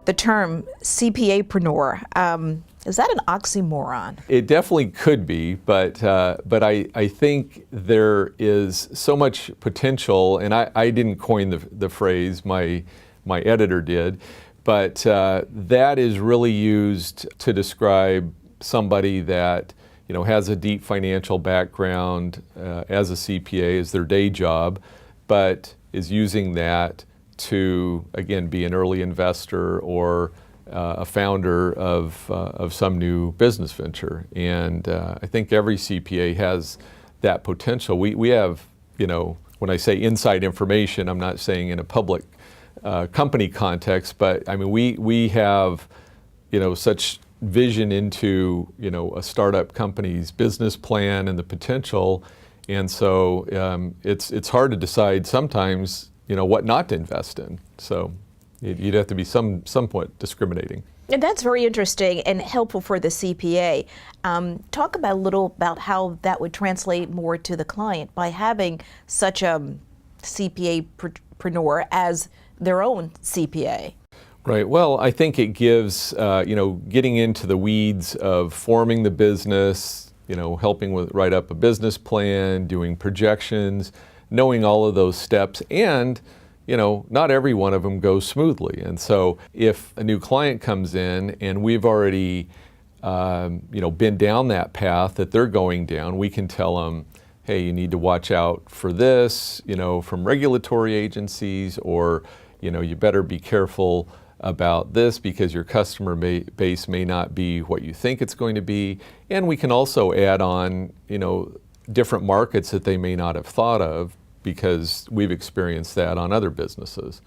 the term CPA-preneur. Is that an oxymoron? It definitely could be, but I think there is so much potential, and I didn't coin the phrase, my editor did, but that is really used to describe somebody that has a deep financial background as a CPA, as their day job, but is using that to, again, be an early investor or a founder of some new business venture. And I think every CPA has that potential. We have, when I say inside information, I'm not saying in a public company context, but I mean, we have, such vision into, a startup company's business plan and the potential. And so it's hard to decide sometimes, what not to invest in. So you'd have to be somewhat discriminating. And that's very interesting and helpful for the CPA. Talk about a little about how that would translate more to the client by having such a CPA-preneur as their own CPA. Right. Well, I think it gives, getting into the weeds of forming the business, helping write up a business plan, doing projections, knowing all of those steps, and not every one of them goes smoothly. And so if a new client comes in and we've already, been down that path that they're going down, we can tell them, hey, you need to watch out for this, from regulatory agencies, or, you better be careful about this because your customer base may not be what you think it's going to be. And we can also add on, different markets that they may not have thought of, because we've experienced that on other businesses.